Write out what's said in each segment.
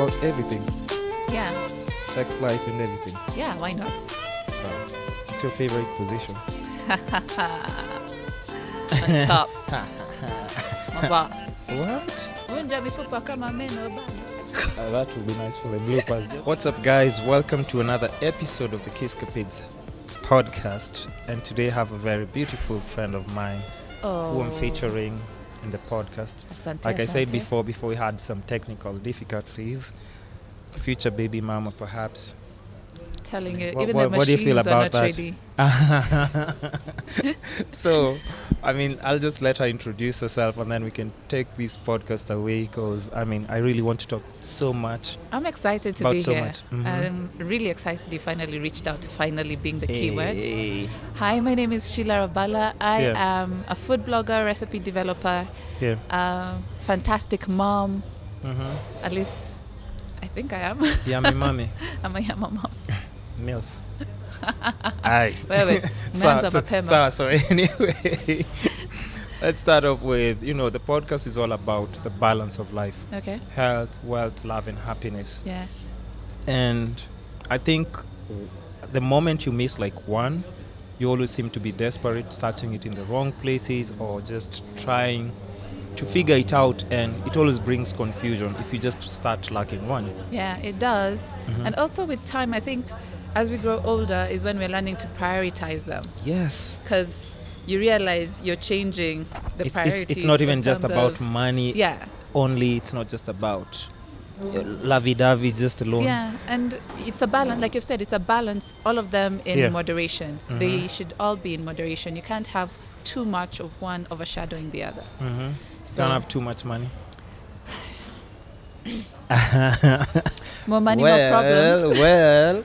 about everything. Yeah. Sex life and everything. Yeah, why not? So, what's your favorite position? On top. My boss. What? That would be nice for the bloopers. What's up, guys? Welcome to another episode of the Kisscapades Podcast. And today I have a very beautiful friend of mine who I'm featuring in the podcast. Like I said before we had some technical difficulties. Future baby mama, perhaps. Telling you, What- even what- the what do you machines feel are about not that? ready. So, I'll just let her introduce herself and then we can take this podcast away because, I really want to talk so much. I'm excited to About be so here. much. Mhm. I'm really excited you finally reached out, finally being the keyword. Hey. Hi, my name is Sheila Rabala. I Yeah. am a food blogger, recipe developer, Yeah. fantastic mom. Mm-hmm. At least, I think I am. Yummy mommy. I'm a yummy mom. MILF. Aye. Wait. Man's a pema. So anyway, let's start off with, the podcast is all about the balance of life. Okay. Health, wealth, love, and happiness. Yeah. And I think the moment you miss like one, you always seem to be desperate, searching it in the wrong places or just trying to figure it out, and it always brings confusion if you just start lacking one. Yeah, it does. Mhm. And also with time, I think as we grow older is when we're learning to prioritize them. Yes. Because you realize you're changing the priorities. It's not even in just terms about of- money Yeah. only. It's not just about lovey-dovey just alone. Yeah, and it's a balance. Like you've said, it's a balance, all of them in Yeah. moderation. Mhm. They should all be in moderation. You can't have too much of one overshadowing the other. Mm-hmm. So- Can't have too much money. More money, more problems. Well.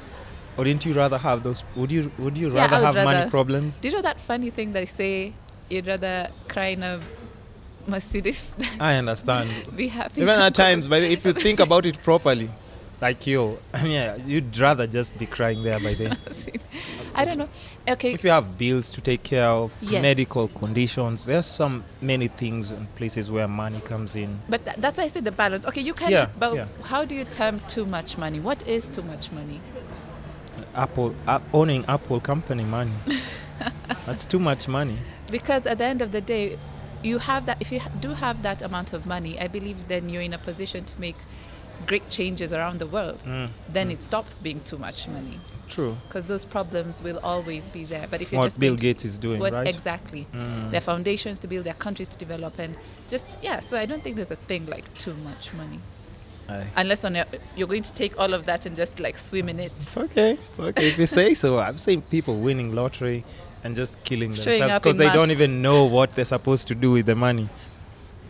Wouldn't you rather have those? Would you Yeah, rather I would have money rather. problems? Do you know that funny thing they say you'd rather cry in a Mercedes than I understand. be happy? Even at times, but if you think about it properly, like you'd rather just be crying there by then. I don't know. Okay. If you have bills to take care of, Yes. medical conditions, there's many things and places where money comes in. But that's why I said the balance. Okay, you can. Yeah, But yeah. how do you term too much money? What is too much money? Owning Apple company money. That's too much money. Because at the end of the day, you have that. If you do have that amount of money, I believe then you're in a position to make great changes around the world. Then it stops being too much money. True. Because those problems will always be there. But if you What just Bill make Gates is doing, what right? exactly, their foundations to build, their countries to develop, and so I don't think there's a thing like too much money. Aye. Unless you're going to take all of that and just like swim in it. It's okay if you say so. I've seen people winning lottery and just killing Showing themselves up because in they don't masks. even know what they're supposed to do with the money.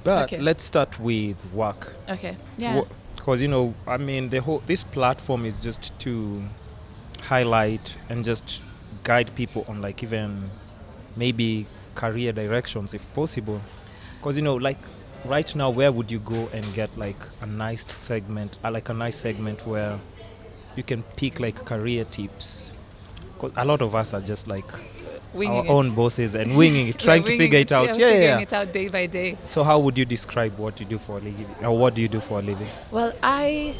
But Okay. let's start with work. Okay. Yeah. Because this platform is just to highlight and just guide people on like even maybe career directions if possible. Because right now, where would you go and get like a nice segment, where you can pick like career tips? 'Cause a lot of us are just like Winging our it. own bosses and winging it, trying to Winging figure it out. Figuring it out day by day. So how would you describe what you do for a living, or what do you do for a living? Well, I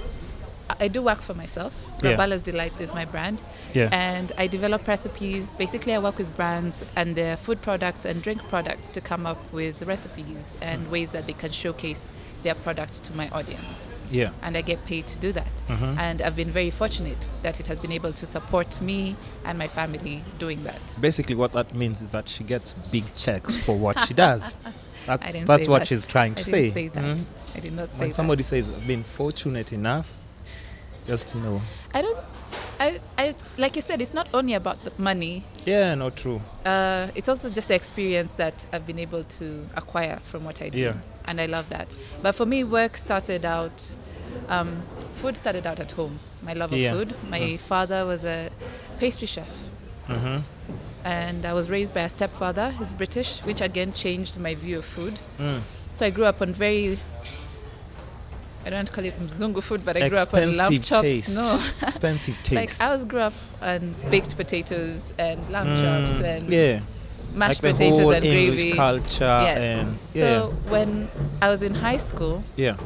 do work for myself. Yeah. Rabala Delights is my brand. Yeah. And I develop recipes. Basically, I work with brands and their food products and drink products to come up with recipes and ways that they can showcase their products to my audience. Yeah. And I get paid to do that. Mhm. And I've been very fortunate that it has been able to support me and my family doing that. Basically, what that means is that she gets big checks for what she does. I That's didn't that's say what that. she's trying to I say. didn't say that. Mhm. I did not say When that. somebody says I've been fortunate enough, just I don't. I like you said, it's not only about the money. yeah, no, true. It's also just the experience that I've been able to acquire from what I do. Yeah. And I love that. But for me, food started out at home. My love of Yeah. food. My father was a pastry chef. Mm-hmm. And I was raised by a stepfather. He's British, which again changed my view of food. Mm. So I grew up on I don't call it mzungu food, but I grew up on lamb chops. Taste. No. Expensive taste. Grew up on baked potatoes and lamb chops and mashed like potatoes the whole and English gravy. culture Yes. and So when I was in high school, yeah.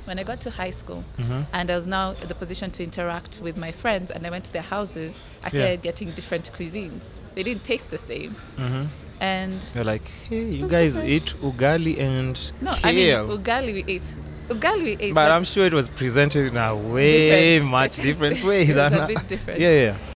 When I got to high school and I was now in the position to interact with my friends and I went to their houses, I started getting different cuisines. They didn't taste the same. And they're like, hey, you guys eat ugali and no, kale. I mean, ugali we ate. But I'm sure it was presented in a way much different way. It was a bit different. Yeah.